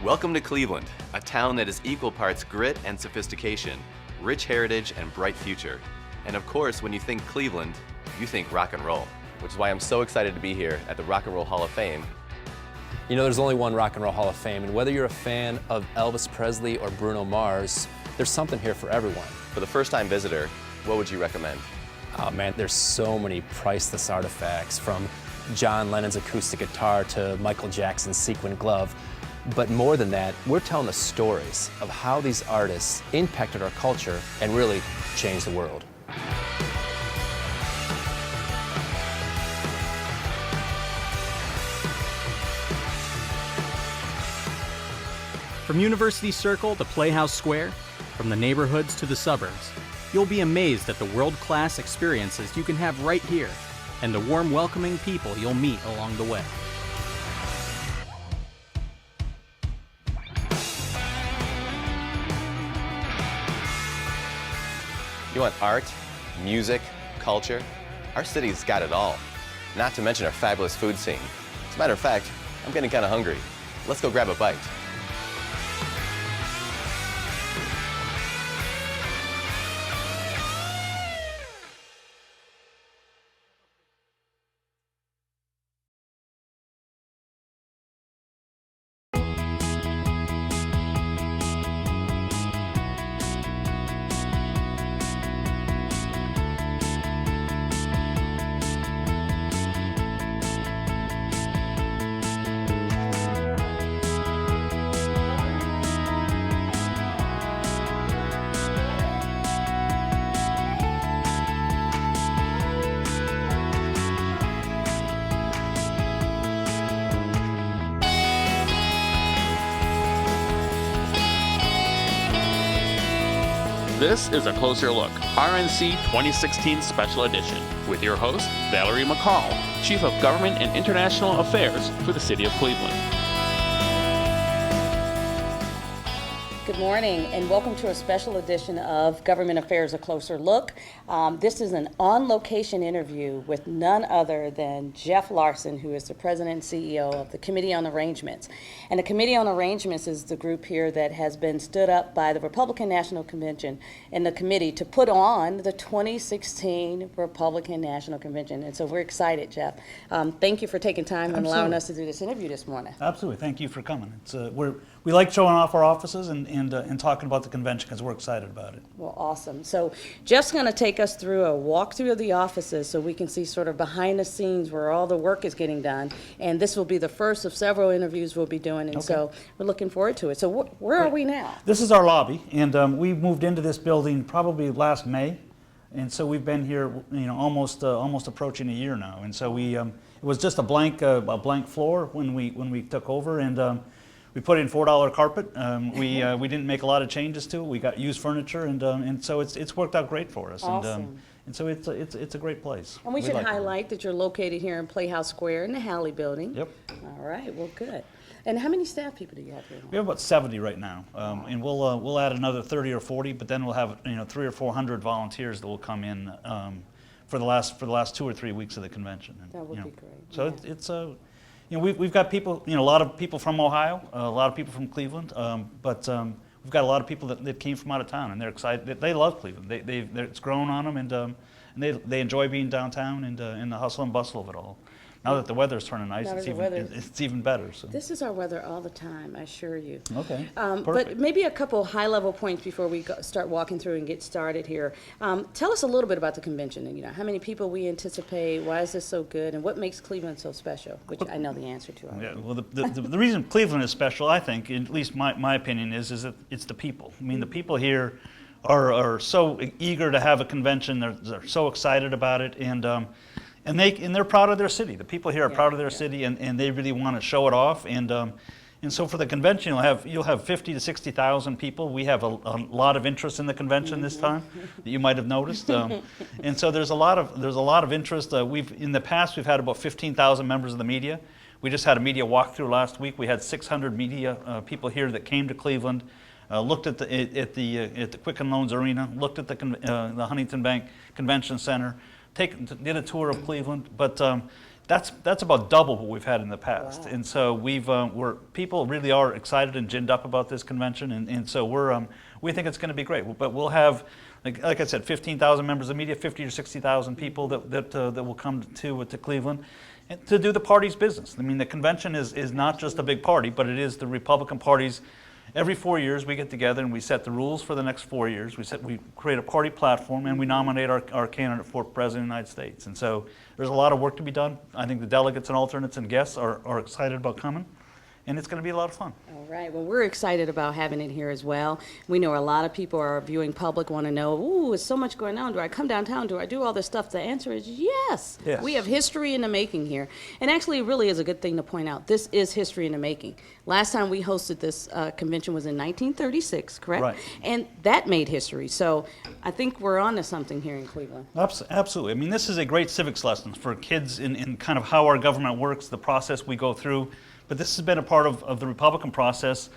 Welcome to Cleveland, a town that is equal parts grit and sophistication, rich heritage and bright future. And of course, when you think Cleveland, you think rock and roll, which is why I'm so excited to be here at the Rock and Roll Hall of Fame. You know, there's only one Rock and Roll Hall of Fame, and whether you're a fan of Elvis Presley or Bruno Mars, there's something here for everyone. For the first-time visitor, what would you recommend? Oh man, there's so many priceless artifacts, from John Lennon's acoustic guitar to Michael Jackson's sequin glove. But more than that, we're telling the stories of how these artists impacted our culture and really changed the world. From University Circle to Playhouse Square, from the neighborhoods to the suburbs, you'll be amazed at the world-class experiences you can have right here and the warm, welcoming people you'll meet along the way. You want art, music, culture? Our city's got it all. Not to mention our fabulous food scene. As a matter of fact, I'm getting kind of hungry. Let's go grab a bite. This is A Closer Look, RNC 2016 Special Edition, with your host, Valarie McCall, Chief of Government and International Affairs for the City of Cleveland. Good morning, and welcome to a special edition of Government Affairs, A Closer Look. This is an on-location interview with none other than Jeff Larson, who is the President and CEO of the Committee on Arrangements. And the Committee on Arrangements is the group here that has been stood up by the Republican National Convention and the committee to put on the 2016 Republican National Convention. And so we're excited, Jeff. Thank you for taking time and allowing us to do this interview this morning. Absolutely. Thank you for coming. It's, we like showing off our offices and talking about the convention because we're excited about it. Well, awesome. So Jeff's going to take us through a walkthrough of the offices so we can see sort of behind the scenes where all the work is getting done. And this will be the first of several interviews we'll be doing. And so we're looking forward to it. So where are we now? This is our lobby, and we moved into this building probably last May. And so we've been here, almost approaching a year now. And so it was just a blank floor when we took over, and we put in $4 carpet. We didn't make a lot of changes to it. We got used furniture, and so it's worked out great for us. Awesome. And so it's a great place. And we should highlight that you're located here in Playhouse Square in the Halley Building. Yep. All right. Well, good. And how many staff people do you have here? We have about 70 right now, and we'll add another 30 or 40, but then we'll have 300 or 400 volunteers that will come in for the last 2 or 3 weeks of the convention. And, that would be great. So it's we've got people, a lot of people from Ohio, a lot of people from Cleveland, but we've got a lot of people that came from out of town, and they're excited. They love Cleveland. It's grown on them, and they enjoy being downtown and in the hustle and bustle of it all. Now that the weather's turning nice, it's even better. So. This is our weather all the time, I assure you. Okay, but maybe a couple high-level points before we start walking through and get started here. Tell us a little bit about the convention, and how many people we anticipate, why is this so good, and what makes Cleveland so special, which I know the answer to already. Yeah, well, the reason Cleveland is special, I think, at least my opinion, is that it's the people. I mean, the people here are so eager to have a convention. They're so excited about it, and they're proud of their city. The people here are proud of their city, and they really want to show it off. And so for the convention, you'll have 50 to 60,000 people. We have a lot of interest in the convention this time that you might have noticed. And so there's a lot of interest. In the past we've had about 15,000 members of the media. We just had a media walkthrough last week. We had 600 media people here that came to Cleveland, looked at the Quicken Loans Arena, looked at the Huntington Bank Convention Center, did a tour of Cleveland. But That's about double what we've had in the past. Wow. And so people really are excited and ginned up about this convention, and so we think it's going to be great. But we'll have, like I said, 15,000 members of media, 50 or 60,000 people that will come to Cleveland and to do the party's business. I mean, the convention is not just a big party, but it is the Republican Party's. Every 4 years we get together and we set the rules for the next 4 years. We create a party platform and we nominate our candidate for President of the United States. And so there's a lot of work to be done. I think the delegates and alternates and guests are excited about coming, and it's going to be a lot of fun. All right. Well, we're excited about having it here as well. We know a lot of people, our viewing public, want to know, ooh, there's so much going on. Do I come downtown? Do I do all this stuff? The answer is yes. Yes. We have history in the making here. And actually, it really is a good thing to point out. This is history in the making. Last time we hosted this convention was in 1936, correct? Right. And that made history. So I think we're on to something here in Cleveland. Absolutely. I mean, this is a great civics lesson for kids in kind of how our government works, the process we go through. But this has been a part of the Republican process,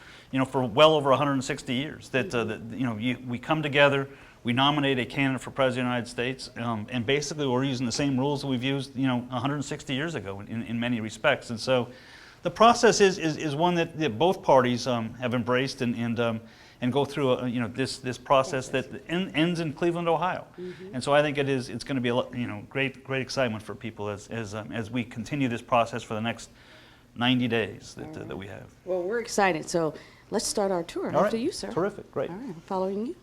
for well over 160 years. We come together, we nominate a candidate for President of the United States, and basically we're using the same rules that we've used, 160 years ago in many respects. And so, the process is one that both parties have embraced and go through this process that ends in Cleveland, Ohio. Mm-hmm. And so I think it's going to be a great excitement for people as we continue this process for the next 90 days that we have. Well, we're excited. So let's start our tour. All After right. you, sir. Terrific. Great. All right. I'm following you.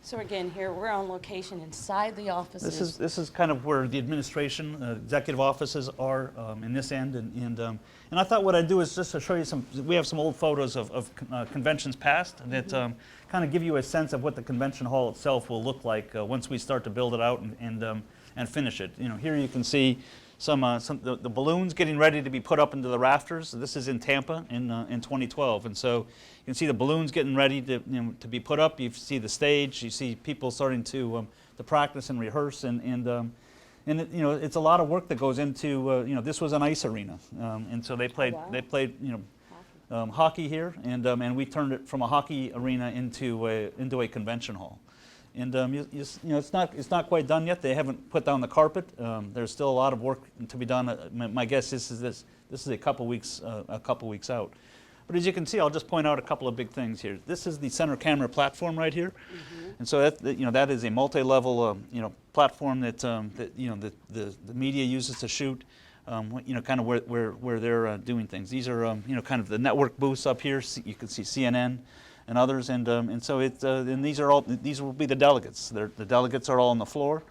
So again, here we're on location inside the offices. This is kind of where the administration, executive offices are in this end, and I thought what I'd do is just to show you we have some old photos of conventions past that kind of give you a sense of what the convention hall itself will look like once we start to build it out and finish it. Here you can see the balloons getting ready to be put up into the rafters. This is in Tampa in 2012, and so you can see the balloons getting ready to be put up. You see the stage. You see people starting to practice and rehearse, and it's a lot of work that goes into. This was an ice arena, and so they played hockey here, and we turned it from a hockey arena into a convention hall. And it's not quite done yet. They haven't put down the carpet. There's still a lot of work to be done. My guess is this is a couple weeks out. But as you can see, I'll just point out a couple of big things here. This is the center camera platform right here, and so that is a multi-level platform that the media uses to shoot. Kind of where they're doing things. These are kind of the network booths up here. You can see CNN. And others, and so these will be the delegates. The delegates are all on the floor,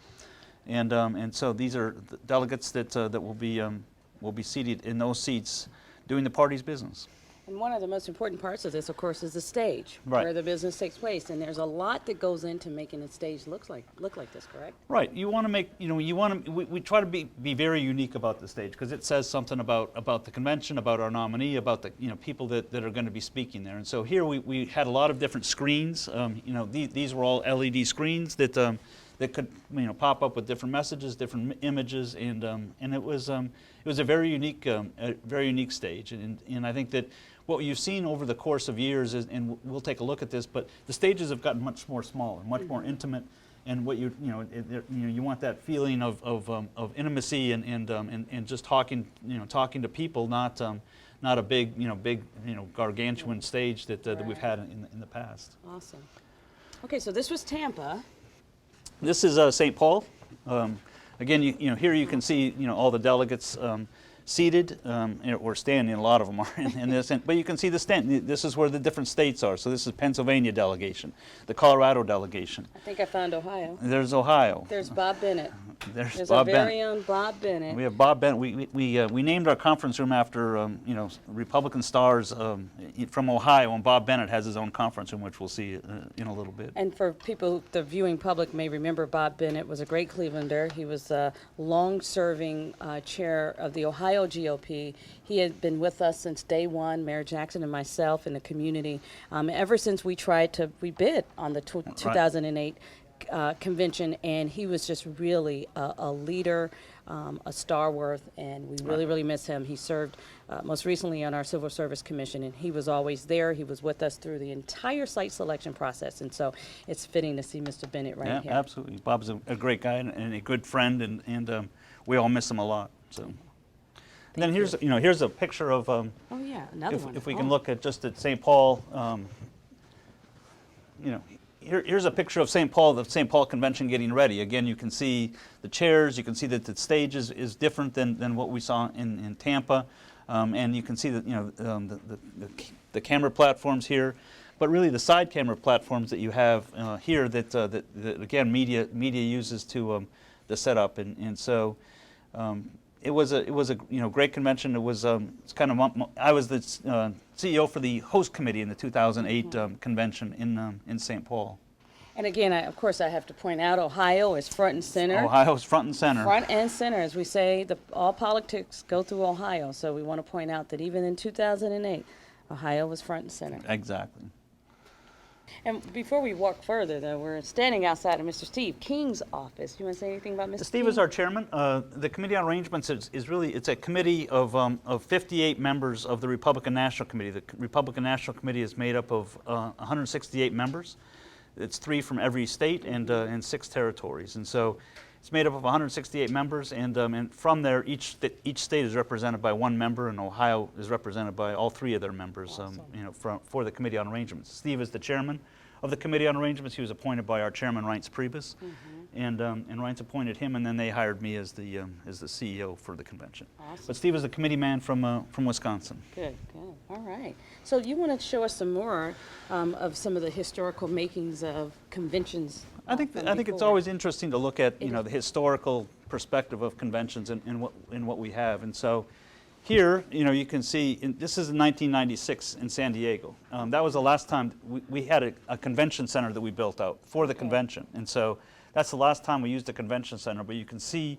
and so these are the delegates that will be seated in those seats, doing the party's business. And one of the most important parts of this, of course, is the stage, right, where the business takes place. And there's a lot that goes into making a stage look like this, correct? Right. You want to make, we try to be very unique about the stage because it says something about the convention, about our nominee, about the people that are going to be speaking there. And so here we had a lot of different screens. These were all LED screens that could pop up with different messages, different images, and it was a very unique stage. And I think that what you've seen over the course of years is, and we'll take a look at this, but the stages have gotten much more smaller, much more intimate, and what you want that feeling of intimacy and just talking to people, not a big gargantuan stage that we've had in the past. Awesome. Okay, so this was Tampa. This is St. Paul. Again, here you can see all the delegates seated or standing. A lot of them are in this, but you can see the stand. This is where the different states are. So this is Pennsylvania delegation, the Colorado delegation. I think I found Ohio. There's Ohio. There's Bob Bennett. There's our Bob very Bennett. own Bob Bennett. We have Bob Bennett. We named our conference room after Republican stars from Ohio, and Bob Bennett has his own conference room, which we'll see in a little bit. And for people, the viewing public may remember Bob Bennett was a great Clevelander. He was a long-serving chair of the Ohio GOP. He had been with us since day one, Mayor Jackson and myself and the community, ever since we bid on the 2008 convention, and he was just really a leader, a stalwart, and we really, really miss him. He served most recently on our Civil Service Commission, and he was always there. He was with us through the entire site selection process, and so it's fitting to see Mr. Bennett right here. Absolutely. Bob's a great guy and a good friend, and we all miss him a lot. So. And then here's a picture of Oh yeah, another one. if we can look at just at St. Paul. Here's a picture of St. Paul, the St. Paul Convention getting ready. Again, you can see the chairs, you can see that the stage is different than what we saw in Tampa, and you can see that the camera platforms here, but really the side camera platforms that you have here that again media uses to set up, and so it was a great convention. It was it's kind of I was the CEO for the host committee in the 2008 convention in St. Paul. And again, of course, I have to point out Ohio is front and center. Ohio's front and center. Front and center, as we say, all politics go through Ohio. So we want to point out that even in 2008, Ohio was front and center. Exactly. And before we walk further, though, we're standing outside of Mr. Steve King's office. You want to say anything about Mr. Steve King? is our chairman. The Committee on Arrangements is really, it's a committee of 58 members of the Republican National Committee. The Republican National Committee is made up of 168 members. It's 3 from every state and 6 territories. And so it's made up of 168 members, and from there, each state is represented by 1 member, and Ohio is represented by all 3 of their members. Awesome. For the Committee on Arrangements. Steve is the chairman of the Committee on Arrangements. He was appointed by our chairman, Reince Priebus, and Reince appointed him, and then they hired me as the CEO for the convention. Awesome. But Steve is the committee man from Wisconsin. Good. All right. So you want to show us some more of some of the historical makings of conventions? I think it's always interesting to look at the historical perspective of conventions and what we have. And so here you can see this is in 1996 in San Diego. That was the last time we had a convention center that we built out for the convention, and so that's the last time we used the convention center. But you can see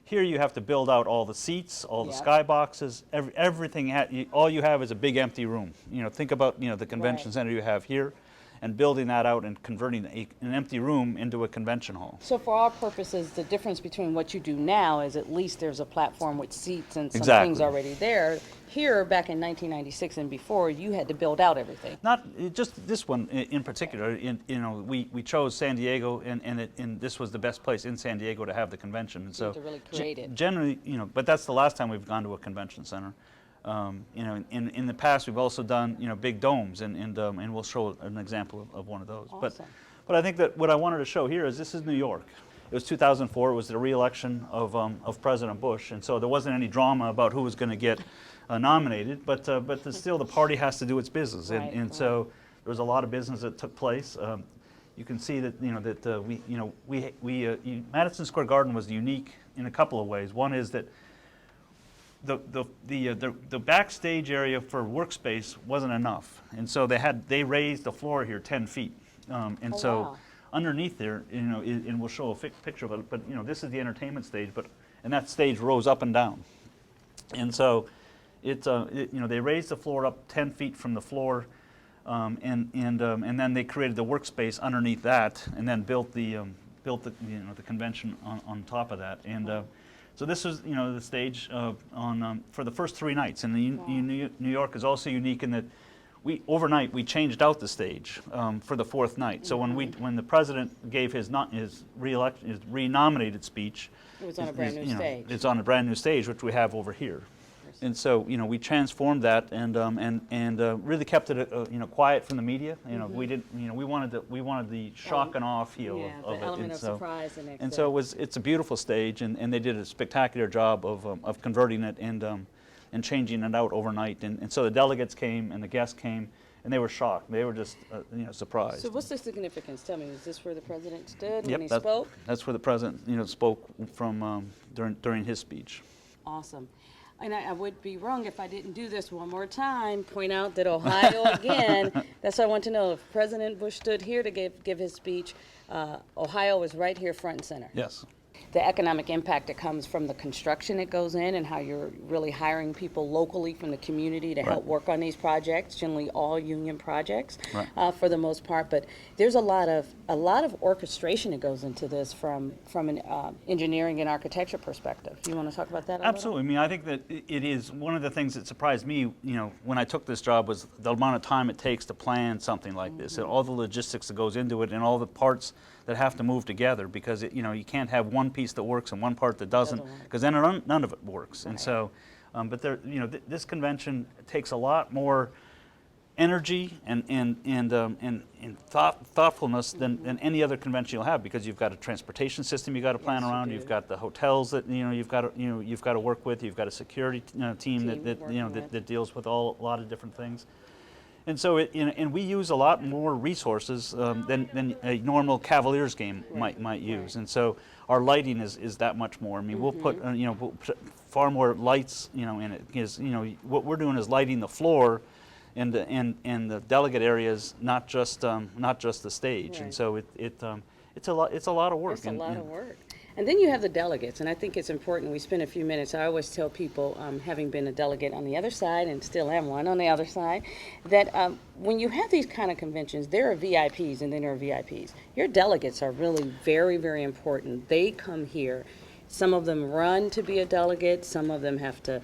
here you have to build out all the seats, all the skyboxes, everything. All you have is a big empty room. Think about the convention center you have here, and building that out and converting an empty room into a convention hall. So for our purposes, the difference between what you do now is at least there's a platform with seats and some things already there. Here, back in 1996 and before, you had to build out everything. Not just this one in particular. We chose San Diego, and this was the best place in San Diego to have the convention. And so to really create it. Generally, but that's the last time we've gone to a convention center. In the past, we've also done big domes, and we'll show an example of one of those. Awesome. But I think that what I wanted to show here is this is New York. It was 2004. It was the re-election of President Bush, and so there wasn't any drama about who was going to get nominated. But still, the party has to do its business, and so there was a lot of business that took place. You can see that Madison Square Garden was unique in a couple of ways. One is that the backstage area for workspace wasn't enough, and so they raised the floor here 10 feet, underneath there, and we'll show a picture of it. But this is the entertainment stage, and that stage rose up and down, and so they raised the floor up 10 feet from the floor, and then they created the workspace underneath that, and then built the convention on top of that, and. So this was, the stage for the first 3 nights, and New York is also unique in that overnight we changed out the stage for the 4th night. So when the president gave his renominated speech, it was on a brand new stage. It's on a brand new stage, which we have over here. And so we transformed that and really kept it quiet from the media. We wanted the shock and awe feel of it. The element of surprise the next day. And so it's a beautiful stage, and they did a spectacular job of converting it and changing it out overnight. And so the delegates came and the guests came, and they were shocked. They were just surprised. So what's the significance? Tell me, is this where the president stood when he spoke? That's where the president spoke from during his speech. Awesome. And I would be wrong if I didn't do this one more time, point out that Ohio, again, that's what I want to know. If President Bush stood here to give his speech, Ohio was right here front and center. Yes. the economic impact that comes from the construction that goes in and how you're really hiring people locally from the community to help work on these projects, generally all union projects for the most part. But there's a lot of orchestration that goes into this from an engineering and architecture perspective. You want to talk about that a little? Absolutely. I mean, I think that it is one of the things that surprised me, when I took this job, was the amount of time it takes to plan something like this, and all the logistics that goes into it, and all the parts that have to move together, because you can't have one piece that works and one part that doesn't, because then none of it works. And so, but there, this convention takes a lot more energy and thoughtfulness than any other convention you'll have, because you've got a transportation system you got to plan around. You've got the hotels that you've got to work with. You've got a security team that deals with a lot of different things. And so, and we use a lot more resources than a normal Cavaliers game might use. And so, our lighting is that much more. I mean, we'll put we'll put far more lights in it, because what we're doing is lighting the floor and the delegate areas, not just the stage. And so it's a lot of work. It's a lot of work. And then you have the delegates, and I think it's important. We spend a few minutes. I always tell people, having been a delegate on the other side and still am one on the other side, that when you have these kind of conventions, there are VIPs and then there are VIPs. Your delegates are really very, very important. They come here. Some of them run to be a delegate. Some of them have to,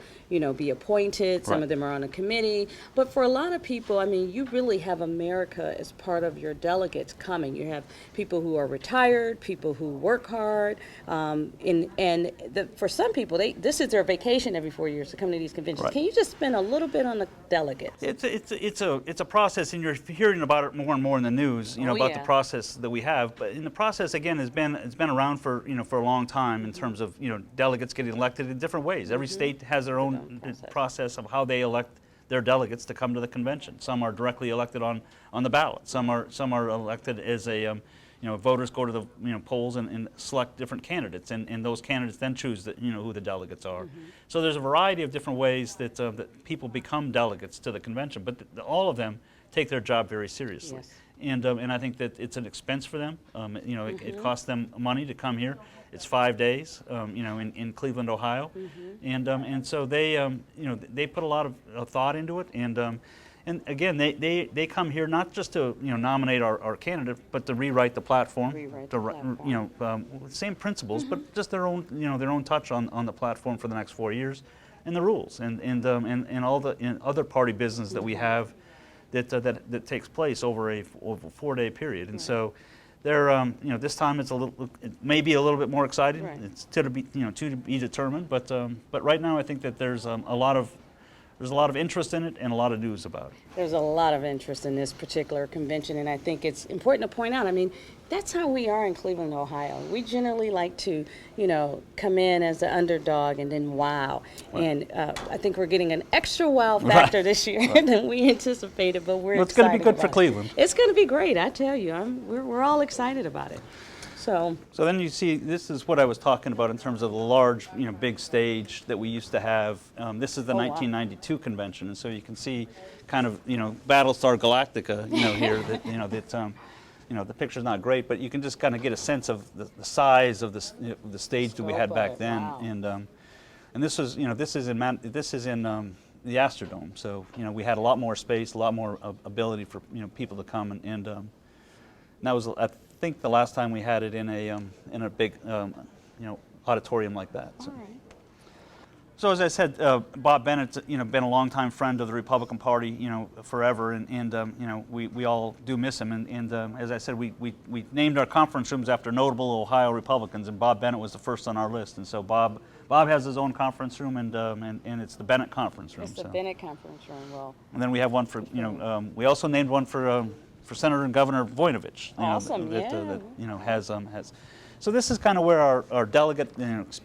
be appointed. Some of them are on a committee. But for a lot of people, I mean, you really have America as part of your delegates coming. You have people who are retired, people who work hard, for some people, this is their vacation every 4 years to come to these conventions. Can you just spend a little bit on the delegates? It's a process, and you're hearing about it more and more in the news. About the process that we have. But in the process, again, it's been around for a long time in terms of delegates getting elected in different ways. Every state has their own process of how they elect their delegates to come to the convention. Some are directly elected on the ballot. Some are elected as voters go to the polls and select different candidates, and those candidates then choose who the delegates are. So there's a variety of different ways that people become delegates to the convention, but all of them take their job very seriously. And I think that it's an expense for them. It costs them money to come here. It's 5 days, in Cleveland, Ohio, and so they put a lot of thought into it. And again, they come here not just to nominate our candidate, but to rewrite the platform. Same principles, but just their own touch on the platform for the next 4 years, and the rules and all the other party business that we have. That takes place over a 4-day period, and so this time it may be a little bit more exciting. It's to be determined, but right now I think that there's a lot of interest in it and a lot of news about it. There's a lot of interest in this particular convention, and I think it's important to point out, I mean, that's how we are in Cleveland, Ohio. We generally like to, come in as the underdog and then wow. And I think we're getting an extra wow factor this year than we anticipated, but we're excited. It's going to be good for Cleveland. It's going to be great, I tell you. We're all excited about it. So then you see, this is what I was talking about in terms of the large, big stage that we used to have. This is the 1992 convention, and so you can see kind of, Battlestar Galactica, here that, the picture's not great, but you can just kind of get a sense of the size of the stage that we had back then. Wow. And this is, this is in the Astrodome, so we had a lot more space, a lot more ability for people to come, and that was, I think, the last time we had it in a big auditorium like that. So. All right. So as I said, Bob Bennett's been a longtime friend of the Republican Party forever, and we all do miss him. And as I said, we named our conference rooms after notable Ohio Republicans, and Bob Bennett was the first on our list. And so Bob has his own conference room, and it's the Bennett Conference Room. It's the Bennett Conference Room. Well. And then we have one for we also named one for Senator and Governor Voinovich. Awesome, that has. So this is kind of where our delegate teams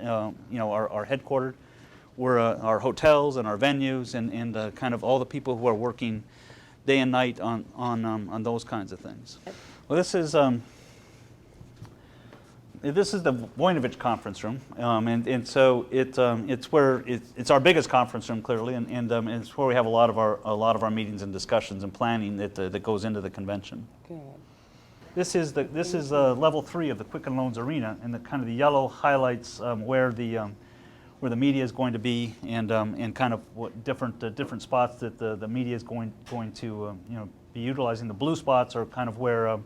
are headquartered. We're our hotels and our venues and kind of all the people who are working day and night on those kinds of things. Well, this is the Voinovich Conference Room, and so it's our biggest conference room clearly, and it's where we have a lot of our meetings and discussions and planning that goes into the convention. Good. This is level 3 of the Quicken Loans Arena, and the kind of the yellow highlights where the media is going to be, and kind of what different spots that the media is going to be utilizing. The blue spots are kind of where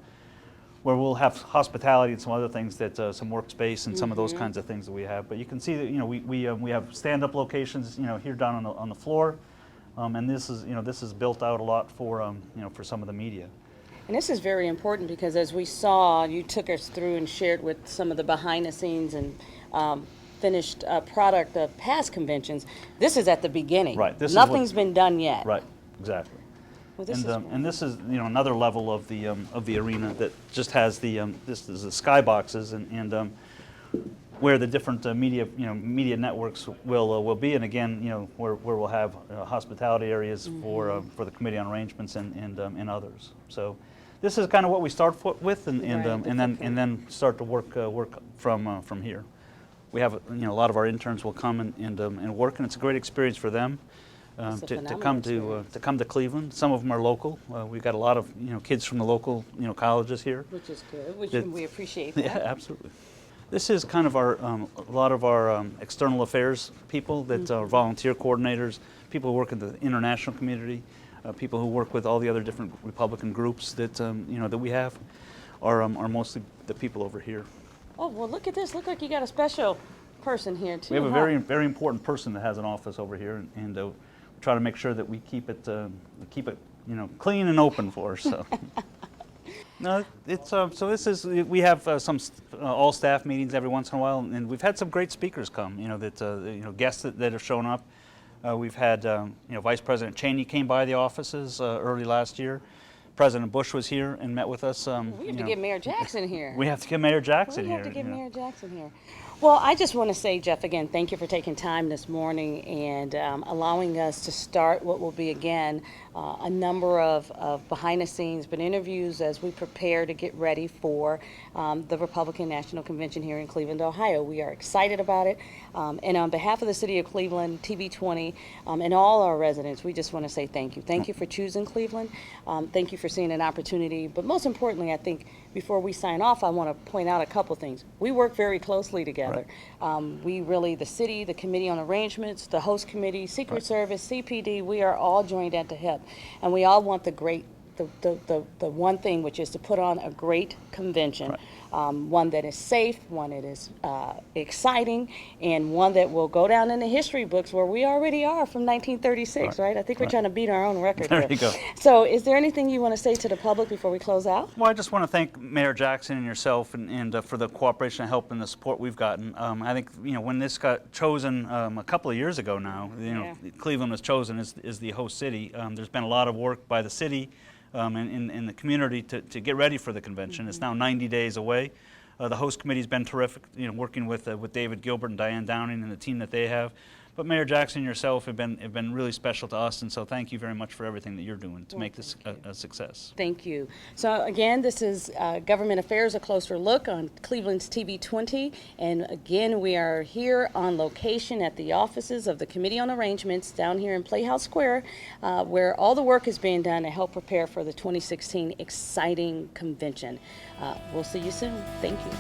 we'll have hospitality and some other things that some workspace and some of those kinds of things that we have. But you can see that we have stand-up locations here down on the floor, and this is built out a lot for for some of the media. And this is very important because as we saw, you took us through and shared with some of the behind the scenes and finished product of past conventions. This is at the beginning. Right. Nothing's been done yet. Right. Exactly. Well, this And this is another level of the arena that just has this is the skyboxes and where the different media networks will be, and again where we'll have hospitality areas for the Committee on Arrangements and others. So this is kind of what we start with, and then start to work from here. We have a lot of our interns will come and work, and it's a great experience for them. To come to Cleveland. Some of them are local. We've got a lot of kids from the local colleges here, which is good. We appreciate that. Yeah, absolutely. This is kind of a lot of our external affairs people that are volunteer coordinators, people who work in the international community, people who work with all the other different Republican groups that that we have, are mostly the people over here. Oh well, look at this. Look like you got a special person here too. We have a very important person that has an office over here, and try to make sure that we keep it clean and open for us. So. No, it's so this is we have some all staff meetings every once in a while, and we've had some great speakers come. Guests that have shown up. We've had Vice President Cheney came by the offices early last year. President Bush was here and met with us. We have to get Mayor Jackson here. We have to get Mayor Jackson here. We have to get Mayor Jackson here. Well, I just want to say, Jeff, again, thank you for taking time this morning and allowing us to start what will be, again, a number of behind the scenes, but interviews as we prepare to get ready for the Republican National Convention here in Cleveland, Ohio. We are excited about it. And on behalf of the City of Cleveland, TV20, and all our residents, we just want to say thank you. Thank you for choosing Cleveland. Thank you for seeing an opportunity. But most importantly, I think before we sign off, I want to point out a couple things. We work very closely together. Right. We really, the city, the Committee on Arrangements, the host committee, Secret Service, CPD, we are all joined at the hip. And we all want the one thing, which is to put on a great convention, one that is safe, one that is exciting, and one that will go down in the history books where we already are from 1936, right? I think we're trying to beat our own record there here. You go. So is there anything you want to say to the public before we close out? Well, I just want to thank Mayor Jackson and yourself and for the cooperation and help and the support we've gotten. I think when this got chosen a couple of years ago now, Cleveland was chosen as the host city. There's been a lot of work by the city in the community to get ready for the convention. It's now 90 days away. The host committee's been terrific, working with David Gilbert and Diane Downing and the team that they have. But Mayor Jackson and yourself have been really special to us, and so thank you very much for everything that you're doing to make this a success. Thank you. So again, this is Government Affairs, a closer look on Cleveland's TV20, and again, we are here on location at the offices of the Committee on Arrangements down here in Playhouse Square, where all the work is being done to help prepare for the 2016 exciting convention. We'll see you soon. Thank you.